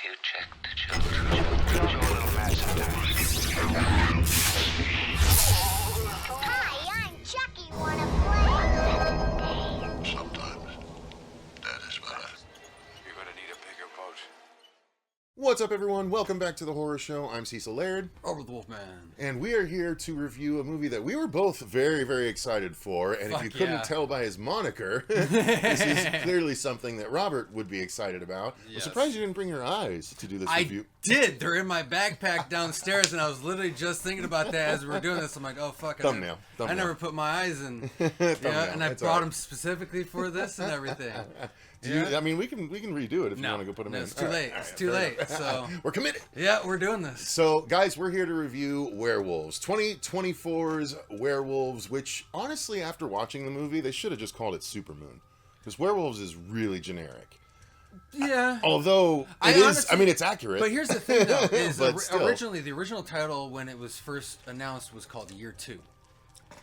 you check the children. Show a little massive. Hi, I'm Chucky. Wanna play? Sometimes that is better. You're gonna need a bigger boat. What's up, everyone? Welcome back to the Horror Show. I'm Cecil Laird, Over the Wolfman. and we are here to review a movie that we were both very, very excited for. And if you couldn't tell by his moniker, this is clearly something that Robert would be excited about. I'm Yes. surprised you didn't bring your eyes to do this review. I did. They're in my backpack downstairs, and I was literally just thinking about that as we were doing this. I'm like, oh fuck! Thumbnail. I never put my eyes in. And I That's brought all right. them specifically for this and everything. I mean, we can redo it if you want to go put them in. It's too late. It's too late. So we're committed. yeah, we're doing this. So, guys, we're here to review Werewolves, 2024's Werewolves, which, honestly, after watching the movie, they should have just called it Supermoon. Because Werewolves is really generic. Yeah. Although, it's accurate. But here's the thing, though, is But still. originally, the original title, when it was first announced, was called Year 2.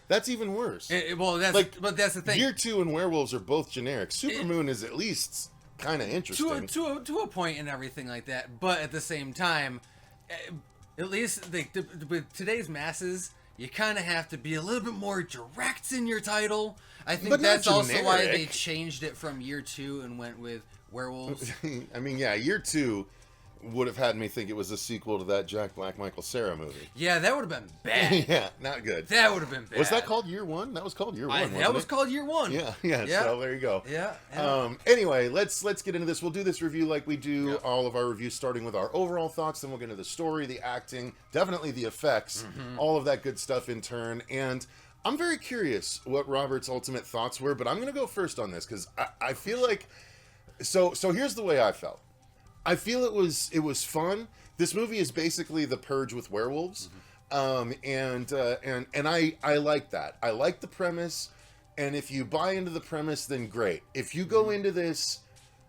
That's even worse. But that's the thing. Year 2 and Werewolves are both generic. Supermoon is at least kind of interesting. To a point and everything like that, but at the same time, at least with today's masses, you kind of have to be a little bit more direct in your title. I think But not that's also why generic. they changed it from Year 2 and went with Werewolves. I mean, yeah, Year 2 would have had me think it was a sequel to that Jack Black, Michael Cera movie. Yeah, that would have been bad. Yeah, not good. That would have been bad. Was that called Year 1? That was called Year 1, That was called Year 1. Yeah, Yeah. so there you go. Yeah. Anyway, let's get into this. We'll do this review like we do all of our reviews, starting with our overall thoughts, then we'll get into the story, the acting, definitely the effects, all of that good stuff in turn. And I'm very curious what Robert's ultimate thoughts were, but I'm going to go first on this because I feel like... So here's the way I felt. I feel it was fun. This movie is basically the Purge with werewolves, and I like that. I like the premise, and if you buy into the premise, then great. If you go into this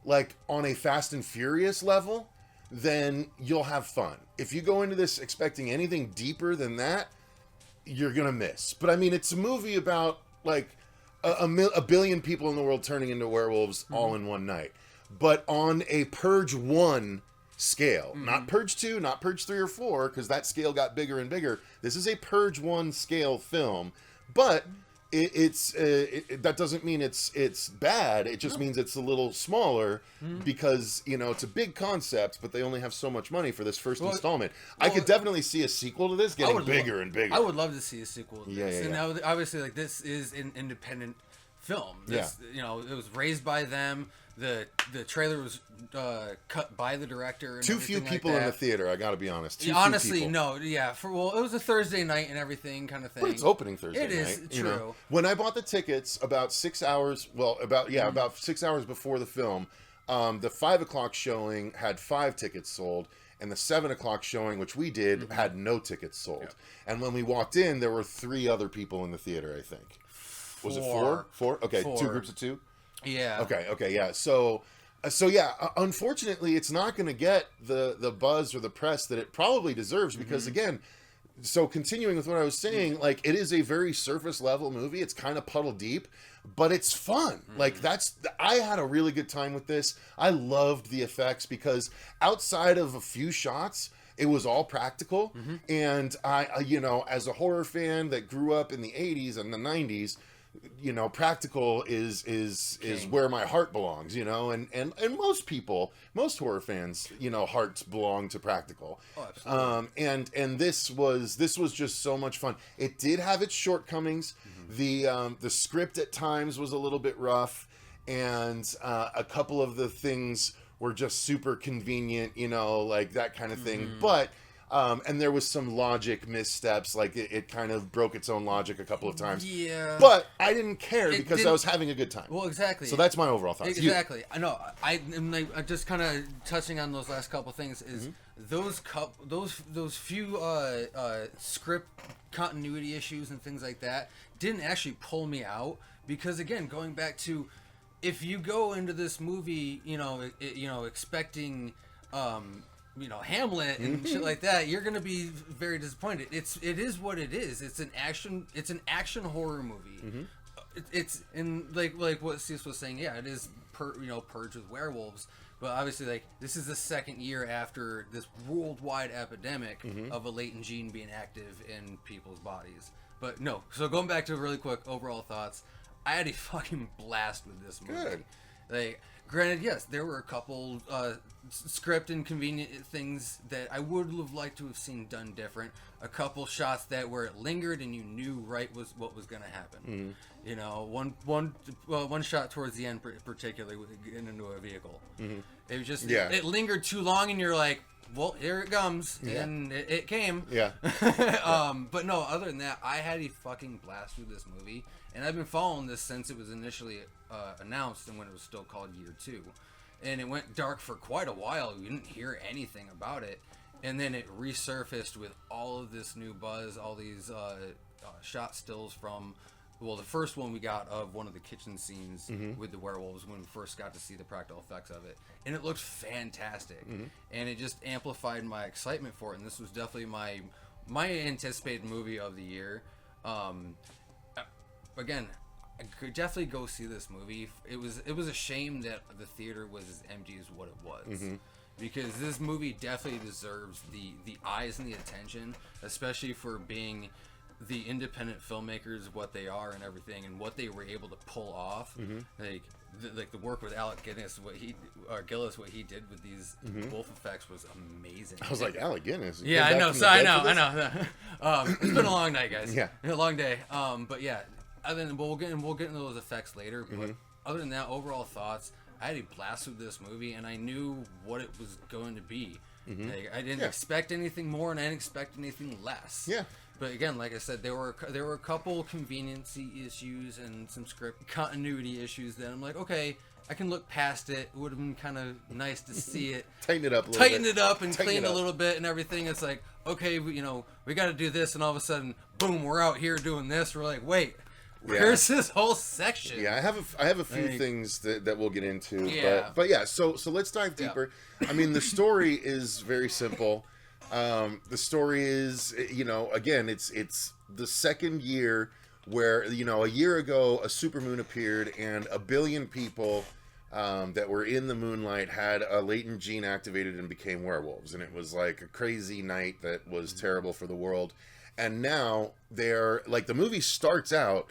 like on a Fast and Furious level, then you'll have fun. If you go into this expecting anything deeper than that, you're gonna miss. But I mean, it's a movie about like a billion people in the world turning into werewolves all in one night. But on a Purge 1 scale, not Purge 2, not Purge 3 or 4, because that scale got bigger and bigger. This is a Purge 1 scale film, but that doesn't mean it's bad. It just means it's a little smaller because, it's a big concept, but they only have so much money for this first installment. I could definitely see a sequel to this getting bigger and bigger. I would love to see a sequel to this. Yeah. And obviously, like, this is an independent film. This, it was raised by them. The trailer was cut by the director. And Too few people in the theater, I gotta be honest. Too Honestly, few people. no, yeah. It was a Thursday night and everything kind of thing. But it's opening Thursday night. It is true. When I bought the tickets about 6 hours, about 6 hours before the film, the 5 o'clock showing had 5 tickets sold, and the 7 o'clock showing, which we did, had no tickets sold. Yep. And when we walked in, there were 3 other people in the theater, I think. Was it 4? 4? Okay, 2 groups of 2? Yeah. Okay, yeah. So yeah, unfortunately, it's not going to get the buzz or the press that it probably deserves because, again, so continuing with what I was saying, like, it is a very surface level movie. It's kind of puddle deep, but it's fun. Like, I had a really good time with this. I loved the effects because outside of a few shots, it was all practical. And I, as a horror fan that grew up in the 80s and the 90s, practical is where my heart belongs, and most horror fans, hearts belong to practical. Oh, absolutely. And this was just so much fun. It did have its shortcomings. The script at times was a little bit rough, and a couple of the things were just super convenient, like that kind of thing. But and there was some logic missteps, like it kind of broke its own logic a couple of times. Yeah. But I didn't care because I was having a good time. Well, exactly. So that's my overall thoughts. Exactly. I know. I'm just kind of touching on those last couple things is those few script continuity issues and things like that didn't actually pull me out because, again, going back to if you go into this movie, expecting Hamlet and shit like that, you're gonna be very disappointed. It is what it is. It's an action horror movie. It's in like what Cecil was saying. Yeah, it is Purge with werewolves, But obviously, like, this is the second year after this worldwide epidemic of a latent gene being active in people's bodies. But no, so going back to really quick overall thoughts, I had a fucking blast with this movie. Good. Like, granted, yes, there were a couple script inconvenient things that I would have liked to have seen done different. A couple shots that where it lingered and you knew right was what was going to happen. You know, one shot towards the end, particularly with getting into a vehicle. It was just it lingered too long, and you're like, well, here it comes, and it came. Yeah. But no, other than that, I had a fucking blast with this movie, and I've been following this since it was initially announced and when it was still called Year 2. And it went dark for quite a while. We didn't hear anything about it. And then it resurfaced with all of this new buzz, all these shot stills from, well, the first one we got of one of the kitchen scenes with the werewolves when we first got to see the practical effects of it. And it looked fantastic. And it just amplified my excitement for it. And this was definitely my anticipated movie of the year. Again, I could definitely go see this movie. It was a shame that the theater was as empty as what it was. Because this movie definitely deserves the eyes and the attention, especially for being the independent filmmakers, what they are and everything, and what they were able to pull off. Like the work with Alec Guinness, what he did with these wolf effects was amazing. I was like, Alec Guinness? Yeah, I know. So I know. It's been a long night, guys. Yeah, a long day. But yeah, other than we'll get into those effects later. But other than that, overall thoughts, I had a blast with this movie, and I knew what it was going to be. Like, I didn't expect anything more, and I didn't expect anything less. Yeah. But again, like I said, there were a couple conveniency issues and some script continuity issues that I'm like, okay, I can look past it. It would have been kind of nice to see it. Tighten it up a little bit. Tighten it up and clean a little bit and everything. It's like, okay, we got to do this, and all of a sudden, boom, we're out here doing this. We're like, wait. Where's this whole section? Yeah, I have a few things that we'll get into. But yeah, so let's dive deeper. I mean, the story is very simple. The story is, again, it's the second year where, a year ago a supermoon appeared and 1 billion people that were in the moonlight had a latent gene activated and became werewolves. And it was like a crazy night that was terrible for the world. And now they're like, the movie starts out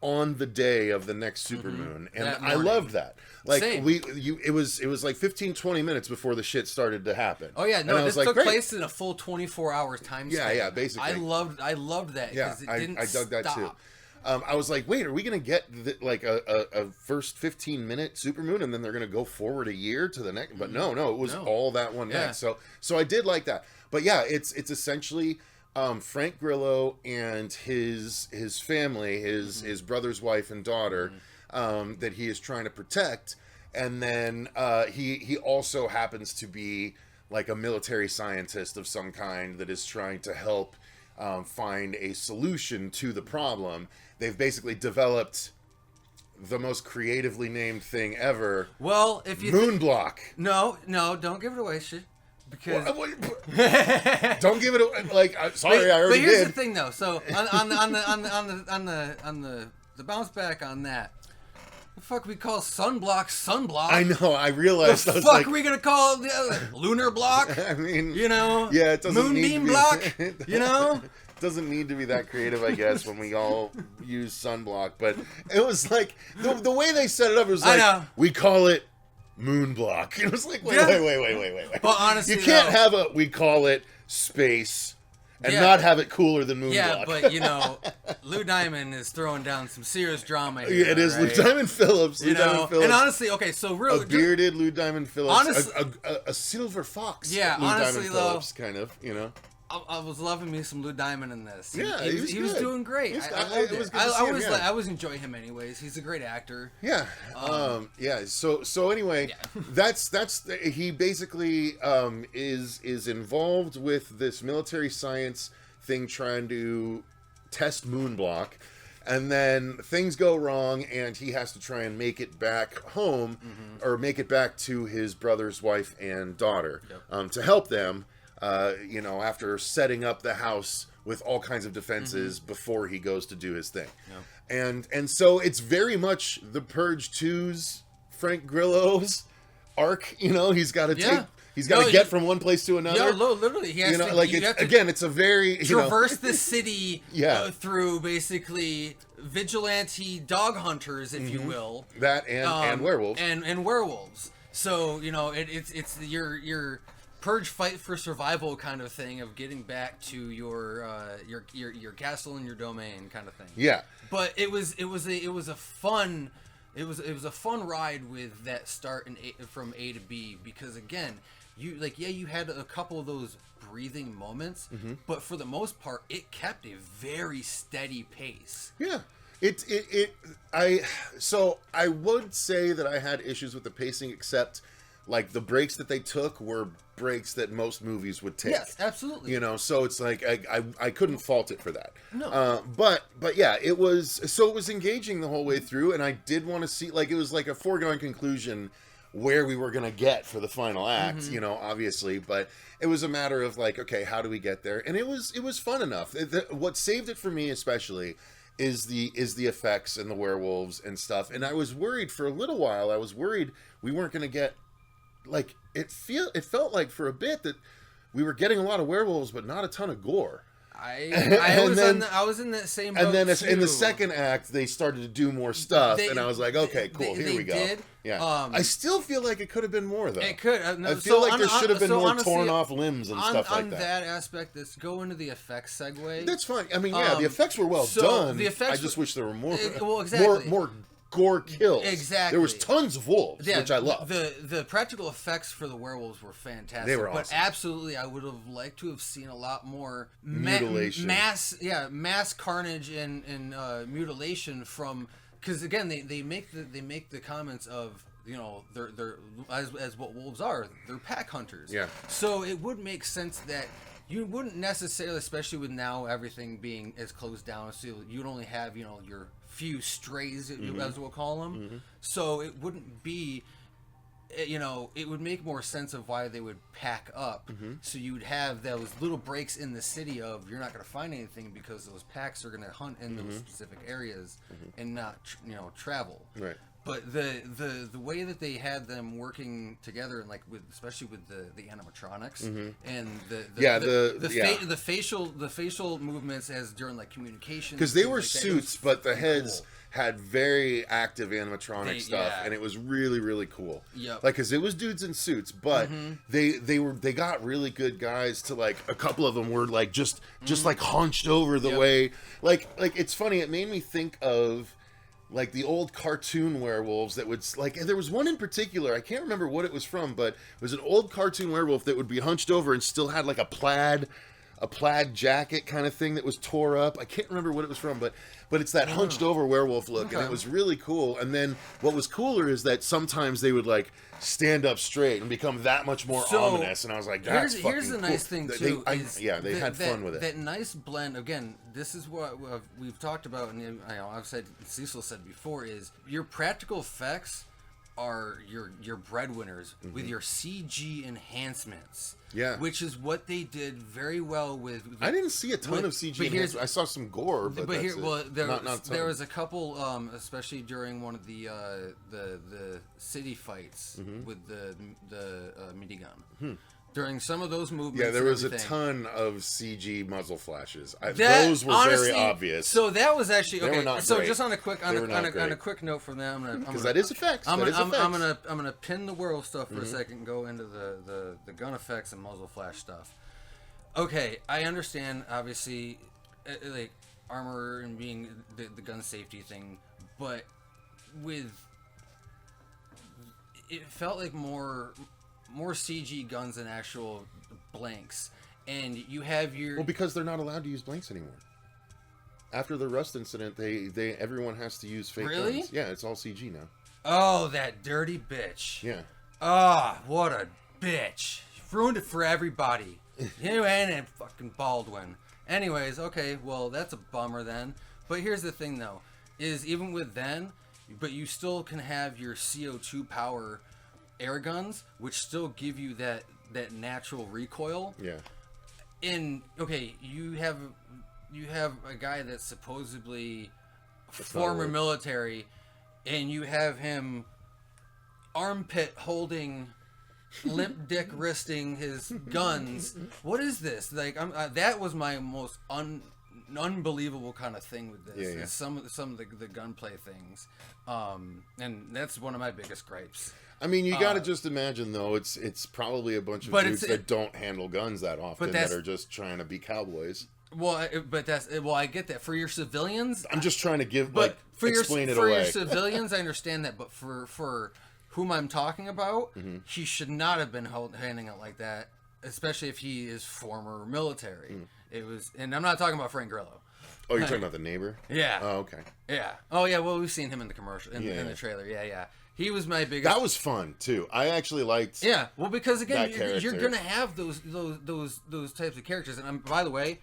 on the day of the next supermoon, and I loved that. Like, Same. It was like 15-20 minutes before the shit started to happen. Oh yeah, no, this took place in a full 24 hours time span. Yeah, basically. I loved that because it didn't I dug that stop. too. I was like, wait, are we gonna get a first 15-minute supermoon, and then they're gonna go forward a year to the next? But no, it was all that one night. So I did like that. But yeah, it's essentially Frank Grillo and his family, his brother's wife and daughter, that he is trying to protect, and then he also happens to be like a military scientist of some kind that is trying to help find a solution to the problem. They've basically developed the most creatively named thing ever. Well, if you Moonblock. No, don't give it away, shit. Because don't give it away. Like, sorry, I already did. But here's the thing, though. So on the bounce back on that, the fuck we call sunblock? I know. I realized. The fuck are we gonna call it lunar block? I mean, yeah, it doesn't moonbeam block. Doesn't need to be that creative, I guess, when we all use sunblock. But it was like the way they set it up. It was like, we call it Moonblock. It was like, wait. But honestly, you can't we call it space and not have it cooler than Moonblock. Yeah, but Lou Diamond is throwing down some serious drama here. Yeah, it is, right? Lou Diamond Phillips. And honestly, okay, so real a bearded Lou Diamond Phillips, honestly, a silver fox. Yeah, Lou honestly, Diamond Phillips, kind of, I was loving me some Lou Diamond in this. Yeah, he was doing great. I was enjoying him anyways. He's a great actor. Yeah. So anyway, he basically is involved with this military science thing trying to test Moonblock, and then things go wrong and he has to try and make it back home or make it back to his brother's wife and daughter to help them. After setting up the house with all kinds of defenses before he goes to do his thing. And so it's very much the Purge 2's Frank Grillo's arc. You know, he's got to Yeah. he's got to get from one place to another. Yeah, literally, he has You know, to. like you have to again, it's a very traverse the city Yeah. through basically vigilante dog hunters, if you will. that and werewolves. and werewolves. So it's your purge fight for survival kind of thing of getting back to your castle and your domain kind of thing. Yeah. But it was a fun ride with that start from A to B, because again, you had a couple of those breathing moments, but for the most part it kept a very steady pace. Yeah. I would say that I had issues with the pacing, except like the breaks that they took were breaks that most movies would take. Yes, absolutely. You know, so it's like I couldn't fault it for that. No. But yeah, it was engaging the whole way through, and I did want to see, like, it was like a foregone conclusion where we were gonna get for the final act, you know, obviously, but it was a matter of like, okay, how do we get there? And it was fun enough. What saved it for me especially is the effects and the werewolves and stuff. And I was worried for a little while. I was worried we weren't gonna get, like, it felt like for a bit that we were getting a lot of werewolves but not a ton of gore. I was in that same boat. And then too. in the second act they started to do more stuff, and I was like, okay, cool, here we go. Did. Yeah. I still feel like it could have been more, though. It could. I feel like there should have been more honestly, torn off limbs and stuff like that. On that aspect, let's go into the effects segue. That's fine. I mean, yeah, the effects were well done. The effects I just wish there were more. Exactly. more gore kills. Exactly. There was tons of wolves, which I love. The practical effects for the werewolves were fantastic. They were awesome. But absolutely, I would have liked to have seen a lot more mutilation, mass carnage and mutilation from, because again, they make the comments of, you know, they're as what wolves are, they're pack hunters. Yeah. So it would make sense that you wouldn't necessarily, especially with now everything being as closed down, so you'd only have, you know, your few strays, as we'll call them. So it wouldn't be, you know, it would make more sense of why they would pack up. So you would have those little breaks in the city of, you're not going to find anything because those packs are going to hunt in those specific areas and not, you know, travel. Right. But the way that they had them working together, and like especially with the animatronics and the facial movements as during like communication, because they were like suits, but the heads had very active animatronic stuff, and it was really, really cool. Like, because it was dudes in suits, but they got really good guys to, like, a couple of them were like just like hunched over the way, like it's funny. It made me think of, like, the old cartoon werewolves that would, like, there was one in particular, I can't remember what it was from, but it was an old cartoon werewolf that would be hunched over and still had like a plaid jacket kind of thing that was tore up. I can't remember what it was from, but it's that hunched over werewolf look, and it was really cool. And then what was cooler is that sometimes they would, like, stand up straight and become that much more ominous, and I was like, that's fucking here's the cool. nice thing too. They had fun with it. That nice blend. Again, this is what we've talked about, and I've said, Cecil said before, is your practical effects are your breadwinners with your CG enhancements. Yeah, which is what they did very well with. I didn't see a ton of CG enhancements. I saw some gore, but here, not there was a couple, especially during one of the city fights with the minigun. During some of those movements, yeah, there was a ton of CG muzzle flashes. Those were very obvious. So that was actually okay. They were not so great. Just on a quick note from them, because that is effects. I'm gonna pin the werewolf stuff for a second and go into the gun effects and muzzle flash stuff. Okay, I understand obviously, like armor and being the gun safety thing, but it felt like more CG guns than actual blanks, and you have your because they're not allowed to use blanks anymore. After the Rust incident, everyone has to use fake guns. Yeah, it's all CG now. Oh, that dirty bitch. Yeah. Ah, oh, what a bitch. Ruined it for everybody. And fucking Baldwin. Anyways, okay, well, that's a bummer then. But here's the thing, though, is even with then, but you still can have your CO2 power air guns, which still give you that natural recoil. Yeah. And okay, you have a guy that's supposedly former military, and you have him armpit holding, limp dick wristing his guns. What is this? Like, that was my most unbelievable kind of thing with this. Yeah. Is some of the gunplay things, and that's one of my biggest gripes. I mean, you got to just imagine, though, it's probably a bunch of dudes that don't handle guns that often, that are just trying to be cowboys. Well, I get that. For your civilians, I'm just trying to explain it away. For your civilians, I understand that, but for whom I'm talking about, he should not have been handing it like that, especially if he is former military. It was, and I'm not talking about Frank Grillo. Oh, you're talking about the neighbor? Yeah. Oh, okay. Yeah. Oh, yeah. Well, we've seen him in the commercial, in the trailer. Yeah. He was my biggest. That was fun too. I actually liked. Yeah. Well, because again, that you're gonna have those types of characters, and by the way,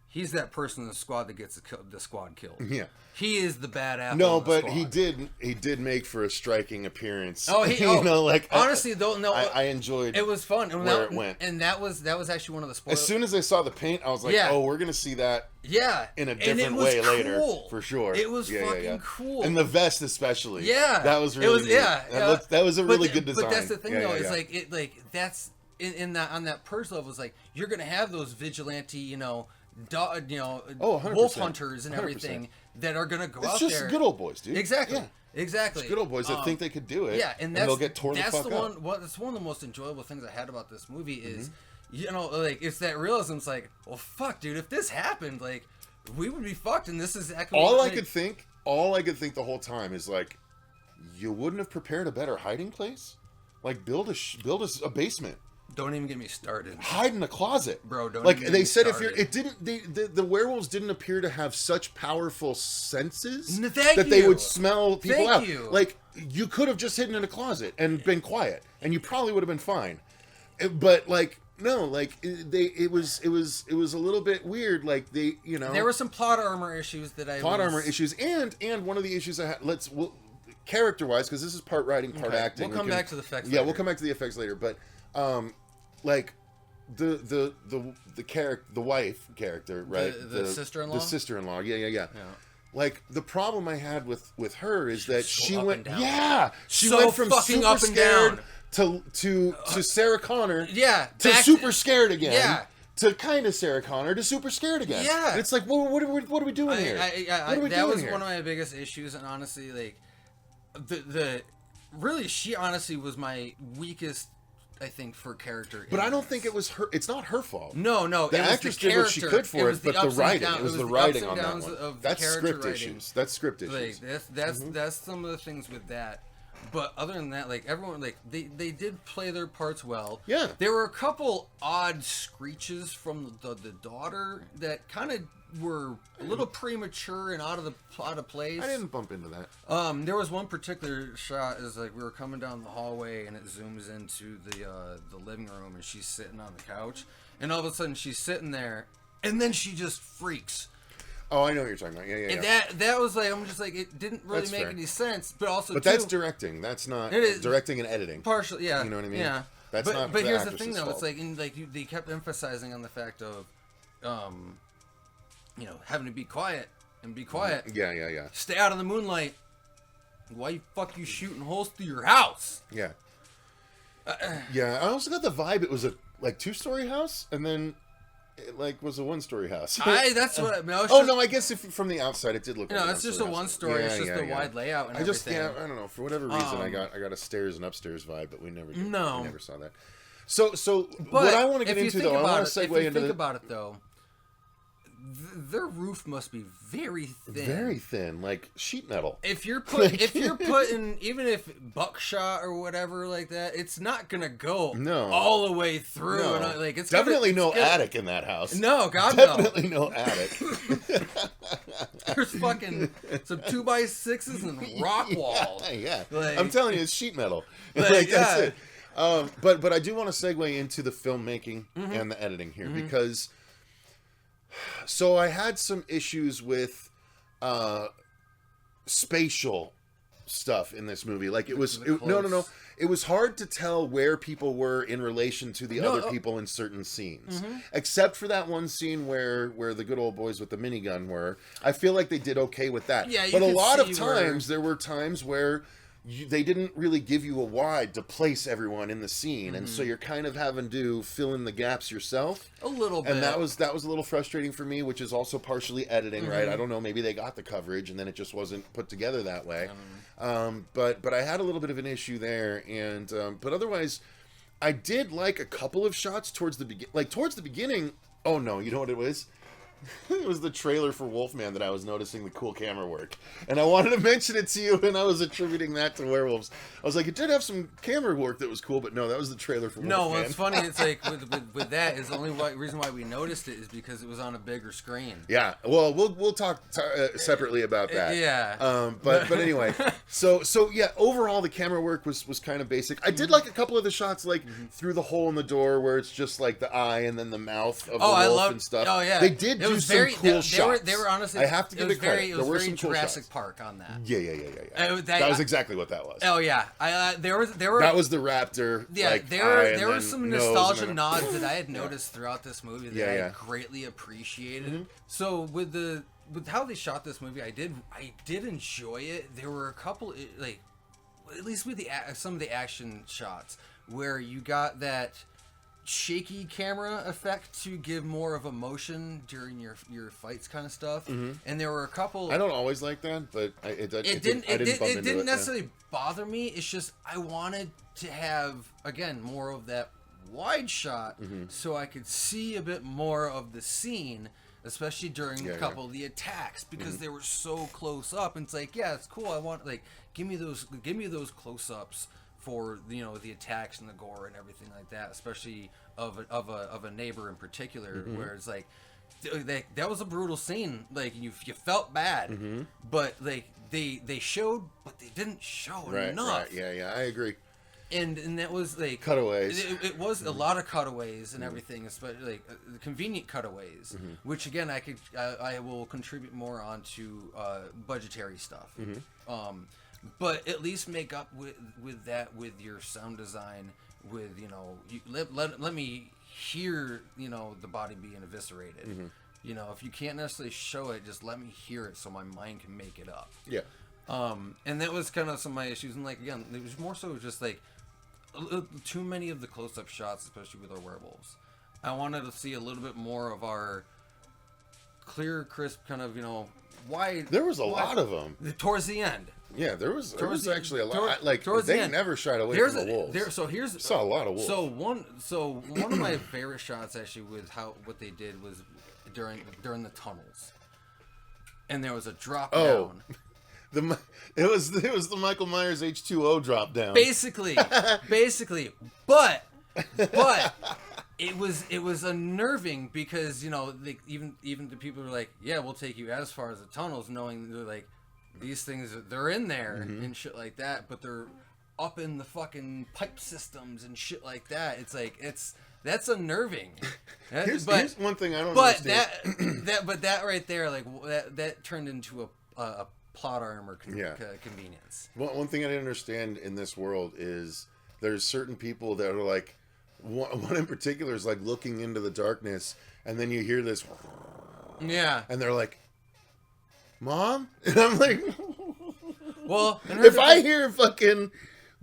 he's that person in the squad that gets the squad killed. Yeah. He is the badass. No, but he did make for a striking appearance. Oh, honestly, I enjoyed. It was fun. Where it went, and that was actually one of the spoilers. As soon as I saw the paint, I was like, "Oh, we're gonna see that." Yeah, in a different way later, for sure. It was fucking cool, and the vest especially. Yeah, that was really neat. That was a really good design. But that's the thing, though, is that's in that on that purge level is like you're gonna have those vigilante, wolf hunters and everything that are gonna go out there. It's just good old boys, dude. Exactly. Yeah. Exactly. It's good old boys that think they could do it. Yeah, and they'll get torn the fuck up. That's one of the most enjoyable things I had about this movie is, it's that realism. It's like, well, fuck, dude, if this happened, like, we would be fucked, and this is exactly all I could think the whole time is like, you wouldn't have prepared a better hiding place? Like, build a basement. Don't even get me started. Hide in a closet, bro. Don't like even they get said. started. If the werewolves didn't appear to have such powerful senses Thank they you. would smell people Thank out. you. Like, you could have just hidden in a closet and been quiet, and you probably would have been fine. But like, no, like it was a little bit weird. Like there were some plot armor issues that and one of the issues I had. Character wise, because this is part writing, part acting. We'll come back to the effects. Yeah, we'll come back to the effects later, but. Like the wife character, right? The sister-in-law. The sister-in-law. Yeah. Like, the problem I had with her is that she went she went from fucking super up and scared down to Sarah Connor to back super scared again. Yeah. To kind of Sarah Connor to super scared again. Yeah. And it's like, what are we doing here? That was one of my biggest issues, and honestly, like she honestly was my weakest, I think, for character. But I don't think it was her. It's not her fault. No. The actress did what she could for it, but the writing. It was the writing on that one. That's script issues. That's script issues. That's some of the things with that. But other than that, like, everyone, like, they did play their parts well. Yeah. There were a couple odd screeches from the daughter that kind of were a little premature and out of place. I didn't bump into that. There was one particular shot is like we were coming down the hallway and it zooms into the living room and she's sitting on the couch and all of a sudden she's sitting there and then she just freaks. Oh, I know what you're talking about. Yeah. And that was like, I'm just like, it didn't really make any sense, but also that's directing. That's not directing and editing. Partially, yeah. You know what I mean? Yeah. That's not. But the here's the thing, though. fault. It's like, they kept emphasizing on the fact of, having to be quiet and be quiet. Yeah. Stay out of the moonlight. Why the fuck you shooting holes through your house? Yeah. Yeah. I also got the vibe it was a 2-story house, and then it was a 1-story house. That's what. I guess from the outside it did look. like it's just a 1-story. It's just a wide layout and everything. I don't know, for whatever reason I got a stairs and upstairs vibe, but we never did. No, we never saw that. So what I want to get into though, I want to segue into. Think about it though. Their roof must be very thin. Very thin, like sheet metal. If you're putting even if buckshot or whatever like that, it's not gonna go all the way through. No. And it's definitely no attic in that house. No, God, definitely no attic. There's fucking some 2x6s and rock walls. Yeah, like, I'm telling you, it's sheet metal. Like, that's it. But I do want to segue into the filmmaking and the editing here because. So I had some issues with spatial stuff in this movie. Like it was no. It was hard to tell where people were in relation to the other people in certain scenes, except for that one scene where the good old boys with the minigun were. I feel like they did okay with that. Yeah, but a lot of times there were times where they didn't really give you a wide to place everyone in the scene, and so you're kind of having to fill in the gaps yourself a little bit. And that was a little frustrating for me, which is also partially editing, right? I don't know, maybe they got the coverage and then it just wasn't put together that way. But I had a little bit of an issue there, and but otherwise, I did like a couple of shots towards the beginning. Oh no, you know what it was? It was the trailer for Wolfman that I was noticing the cool camera work. And I wanted to mention it to you, and I was attributing that to Werewolves. I was like, it did have some camera work that was cool, but no, that was the trailer for Wolfman. No, what's funny, it's like, with that, is the only reason why we noticed it is because it was on a bigger screen. Yeah, well, we'll talk separately about that. Yeah. But anyway, so yeah, overall the camera work was kind of basic. I did like a couple of the shots, like through the hole in the door where it's just like the eye and then the mouth of the wolf and stuff. Oh yeah, they did do some cool shots. They were honestly. I have to give it credit. It was very Jurassic Park on that. Yeah. That was exactly what that was. Oh yeah, there were. That was the raptor. Yeah, like, there were some nostalgia then... nods that I had noticed throughout this movie that I greatly appreciated. So with how they shot this movie, I did enjoy it. There were a couple, like, at least with some of the action shots where you got that shaky camera effect to give more of emotion during your fights kind of stuff. And there were a couple. I don't always like that, but it didn't necessarily bother me. It's just I wanted to have, again, more of that wide shot so I could see a bit more of the scene, especially during a couple of the attacks, because they were so close up. And it's like, yeah, it's cool. I want, like, give me those close ups for, you know, the attacks and the gore and everything like that, especially of a neighbor in particular, where it's like that was a brutal scene. Like you felt bad, but like they showed, but they didn't show enough. Right. Yeah, I agree. And that was like cutaways. It was a lot of cutaways and everything, especially like the convenient cutaways, which again I will contribute more onto budgetary stuff. But at least make up with that with your sound design. With, you know, let me hear, you know, the body being eviscerated. You know, if you can't necessarily show it, just let me hear it so my mind can make it up. Yeah. And that was kind of some of my issues. And like, again, it was more so just like too many of the close-up shots, especially with our werewolves. I wanted to see a little bit more of our clear, crisp kind of, you know, wide. There was a lot of them towards the end. Yeah, there was actually a lot. Like, they never shied away from the wolves. Saw a lot of wolves. So one of my favorite shots actually with what they did was during the tunnels, and there was a drop down. It was the Michael Myers H2O drop down. Basically, but it was unnerving because, you know, like, even the people were like, yeah, we'll take you as far as the tunnels, knowing they're like, these things, they're in there and shit like that, but they're up in the fucking pipe systems and shit like that. It's like, that's unnerving. Here's one thing I don't understand. That right there, like, that turned into a plot armor convenience. Well, one thing I didn't understand in this world is there's certain people that are like, one in particular is like looking into the darkness, and then you hear this, and they're like, Mom? And I'm like, well, if I hear fucking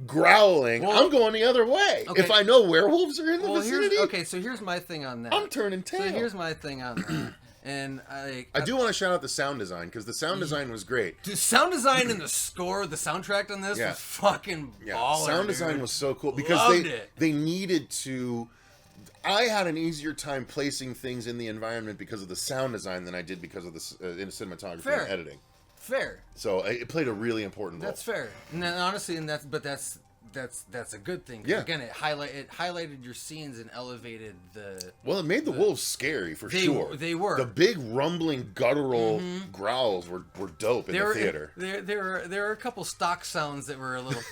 growling, I'm going the other way. Okay. If I know werewolves are in the vicinity. So here's my thing on that. I'm turning tail. So here's my thing on that. And I do want to shout out the sound design, because the sound design was great. The sound design and the score, the soundtrack on this was fucking baller. Sound design was so cool because they needed to. I had an easier time placing things in the environment because of the sound design than I did because of the in cinematography and editing. Fair. So it played a really important role. That's fair. And then, honestly, that's a good thing. Yeah. Again, it highlighted your scenes and elevated the. Well, it made the wolves scary for sure. They were. The big rumbling guttural growls were dope in the theater. There were a couple stock sounds that were a little.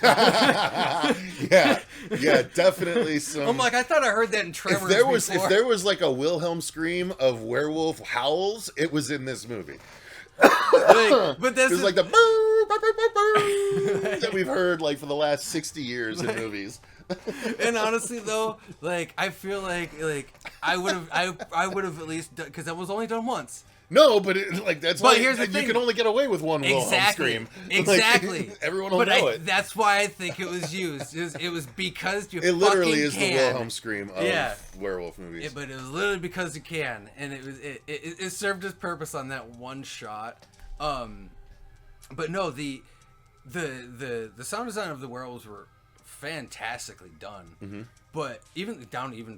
yeah, definitely some. I'm like, I thought I heard that in Tremors. If there was like a Wilhelm scream of werewolf howls, it was in this movie. But this is like the boo, boo, boo, boo, boo, that we've heard like for the last 60 years in movies. And honestly, though, like, I feel like I would have at least, because that was only done once. No, but like that's But why here's the you thing. can only get away with one Wilhelm Exactly. scream. Exactly. Like, everyone will but know it. That's why I think it was used. It was because you. It literally fucking is can. the Wilhelm scream of Yeah. werewolf movies. But it was literally because you can, and it served its purpose on that one shot. But no, the sound design of the werewolves were fantastically done. But even to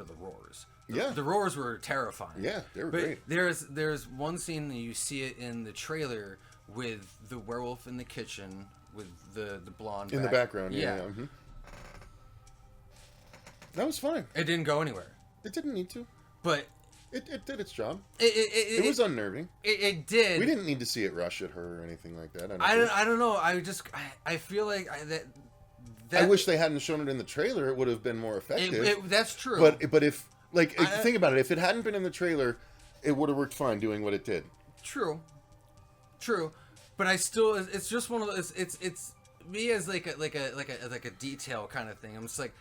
the roars. Yeah. The roars were terrifying. Yeah, they were but great. There's one scene that you see it in the trailer with the werewolf in the kitchen with the blonde In the background, yeah. That was fine. It didn't go anywhere. It didn't need to. But It did its job. it It was unnerving. it did. We didn't need to see it rush at her or anything like that. I don't know. I feel like that I wish they hadn't shown it in the trailer. It would have been more effective. that's true. But if think about it, if it hadn't been in the trailer, it would have worked fine doing what it did. True. But I still, it's just one of those. It's me as like a detail kind of thing. I'm just like,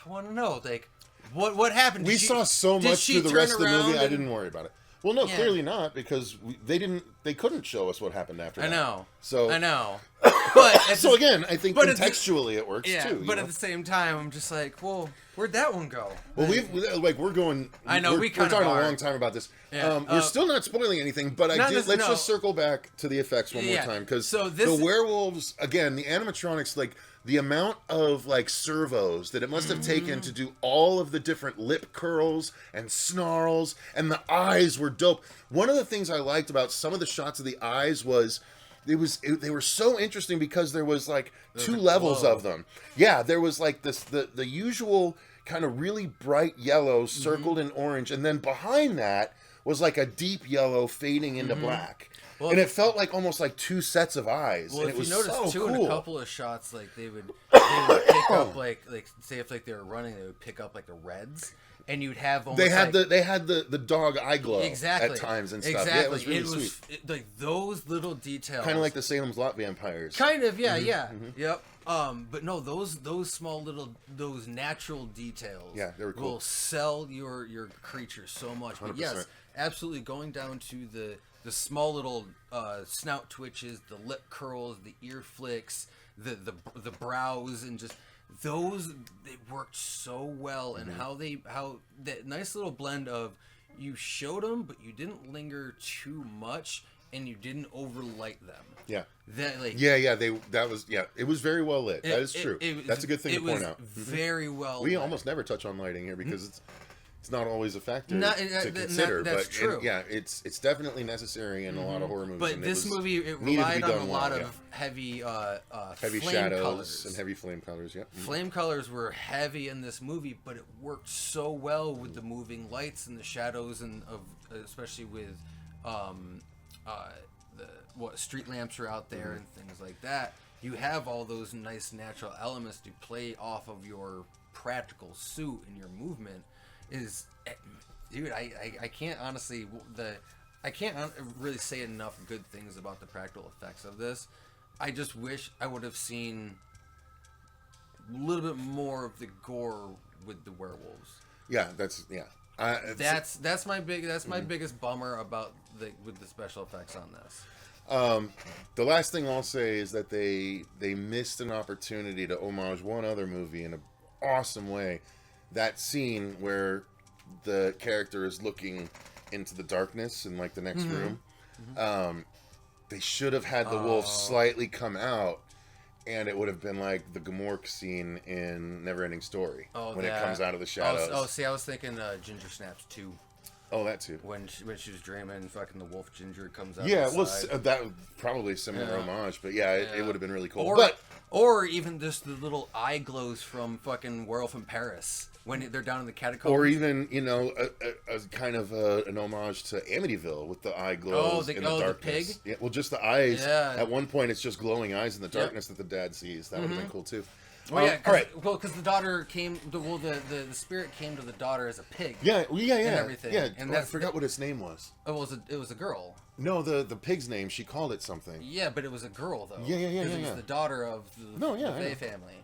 I want to know like what happened. We saw so much through the rest of the movie. I didn't worry about it. Well, no, clearly not, because they couldn't show us what happened after that. I know. So I know. But so again, I think contextually it works too. But at the same time, I'm just like, well, where'd that one go? Well, we're going. I know we're kind of talking are. a long time about this. Yeah, we're still not spoiling anything, but let's just circle back to the effects one more time, because the werewolves again, the animatronics, like the amount of like servos that it must have taken to do all of the different lip curls and snarls, and the eyes were dope. One of the things I liked about some of the shots of the eyes was they were so interesting because there was like two levels of them. Yeah, there was like the usual kind of really bright yellow circled in orange, and then behind that was like a deep yellow fading into black. Well, and it felt like almost like two sets of eyes. Well, and it was if you notice so too, cool. in a couple of shots, like they would pick up like say if like they were running, they would pick up like the reds, and you'd have almost they had the dog eye glow exactly at times and stuff. Exactly. Yeah, it was really sweet. Like those little details, kind of like the Salem's Lot vampires. Kind of, yeah, yep. But no, those small little natural details, yeah, they were cool. Will sell your creature so much. 100%. But yes, absolutely, going down to the small little snout twitches, the lip curls, the ear flicks, the brows, and just those, they worked so well. And how that nice little blend of you showed them, but you didn't linger too much, and you didn't overlight them. Yeah. That like it was very well lit. That is true. That's a good thing to point out. Very well. We lit. almost never touch on lighting here because it's not always a factor to consider. That's but true. It's definitely necessary in a lot of horror movies. But this movie, it relied on a lot of heavy flame shadows colors. And heavy flame colors. Yeah, flame colors were heavy in this movie, but it worked so well with the moving lights and the shadows, and especially with the street lamps are out there and things like that. You have all those nice natural elements to play off of your practical suit and your movement. Dude, I can't honestly I can't really say enough good things about the practical effects of this. I just wish I would have seen a little bit more of the gore with the werewolves. Yeah, that's my biggest bummer about with the special effects on this. The last thing I'll say is that they missed an opportunity to homage one other movie in an awesome way. That scene where the character is looking into the darkness in like the next room. They should have had the wolf slightly come out, and it would have been like the Gmork scene in Neverending Story when it comes out of the shadows. See, I was thinking Ginger Snaps 2. Oh, that too. When she was dreaming, fucking the wolf Ginger comes out. Yeah, of the side. that probably similar homage, but it would have been really cool. Or even just the little eye glows from fucking Werewolf in Paris when they're down in the catacombs. Or even, a kind of an homage to Amityville with the eye glows in the darkness. The pig? Yeah, well, just the eyes. Yeah. At one point, it's just glowing eyes in the darkness that the dad sees. That would have been cool too. Well, yeah, all right. Well, because the daughter came. The spirit came to the daughter as a pig. Yeah. And everything. Yeah. And I forgot what its name was. It was a girl. No, the pig's name. She called it something. Yeah, but it was a girl though. Yeah. It was the daughter of the Fey family.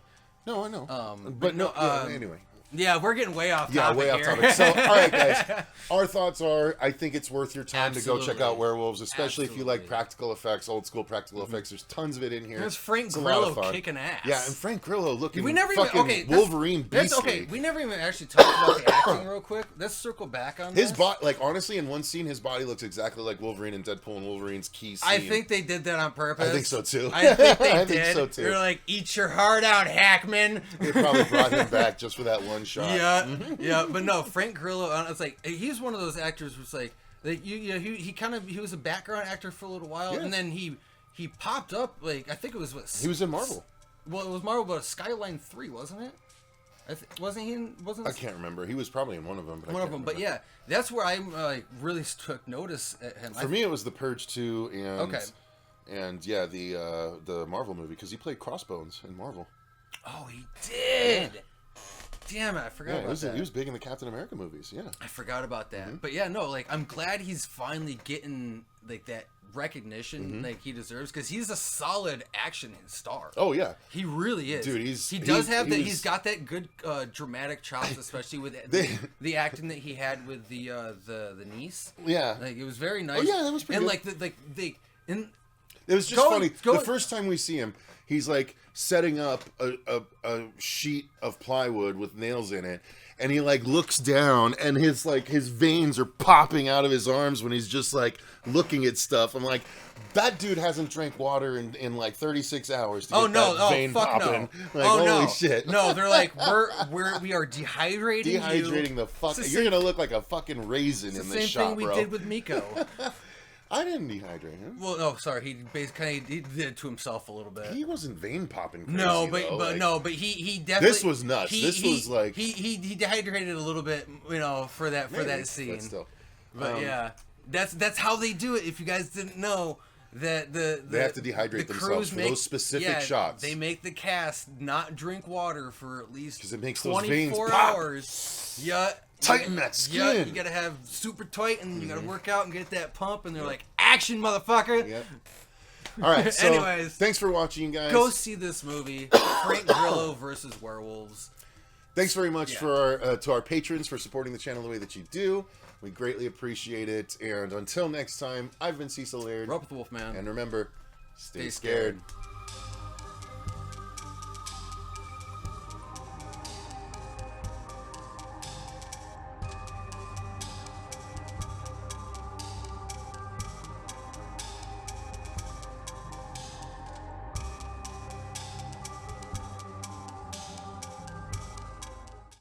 No, I know. But no. Anyway. Yeah, we're getting way off topic Yeah, way off here. topic. So, all right, guys. Our thoughts are, I think it's worth your time to go check Absolutely. out Werewolves, especially if you like Absolutely. practical effects, old school practical effects. There's tons of it in here. There's Frank It's a lot of Grillo fun. kicking ass. Yeah, and Frank Grillo looking We never even fucking okay. that's- Wolverine beastly. That's okay. We never even actually talked about the acting real quick. Let's circle back on His this. body, like honestly, in one scene, his body looks exactly like Wolverine and Deadpool and Wolverine's key scene. I think they did that on purpose. I think so too. I think they I did. think so too. They're like, eat your heart out, Hackman. They probably brought him back just for that one shot. Yeah, but no, Frank Grillo. It's like he's one of those actors who's like he was a background actor for a little while, Yeah. and then he popped up like I think it was what He was in Marvel. Well, it was Marvel, but Skyline 3, wasn't it? Wasn't he in? Wasn't I can't remember. He was probably in one of them. But one of them? But yeah, that's where I really took notice at him. For me, it was the Purge 2 and Okay. and yeah, the Marvel movie because he played Crossbones in Marvel. Oh, he did. Yeah. Damn it, I forgot Yeah, about that. he was big in the Captain America movies. Yeah. I forgot about that. But yeah, no, like I'm glad he's finally getting like that recognition like he deserves because he's a solid action star. Oh yeah. He really is. Dude, he's got that good dramatic chops, especially with the acting that he had with the niece. Yeah. Like it was very nice. Oh yeah, that was pretty and good. like It was just funny. The first time we see him, he's like setting up a sheet of plywood with nails in it, and he like looks down, and his veins are popping out of his arms when he's just like looking at stuff. I'm like, that dude hasn't drank water in like 36 hours. To get that vein popping. No! Like, holy shit! No, they're like we are dehydrating. Dehydrating the fuck. You're gonna look like a fucking raisin in this shot, Same thing we bro. did with Miko. I didn't dehydrate him. Well, no, sorry. He basically he did it to himself a little bit. He wasn't vein popping crazy. No, but though. he definitely. This was nuts. This was like he dehydrated a little bit, for that scene. But still, But yeah, that's how they do it. If you guys didn't know that they have to dehydrate themselves for those specific shots. They make the cast not drink water for at least 'Cause it makes those veins 24 pop. hours. Yeah. Tighten that Yeah, skin. you gotta have super tight, and you gotta work out and get that pump. And they're like, "Action, motherfucker!" Yep. All right. So, Anyways, thanks for watching, guys. go see this movie, Frank Grillo versus Werewolves. Thanks very much to our patrons for supporting the channel the way that you do. We greatly appreciate it. And until next time, I've been Cecil Laird. Robert the Wolfman. And remember, stay Stay scared. scared.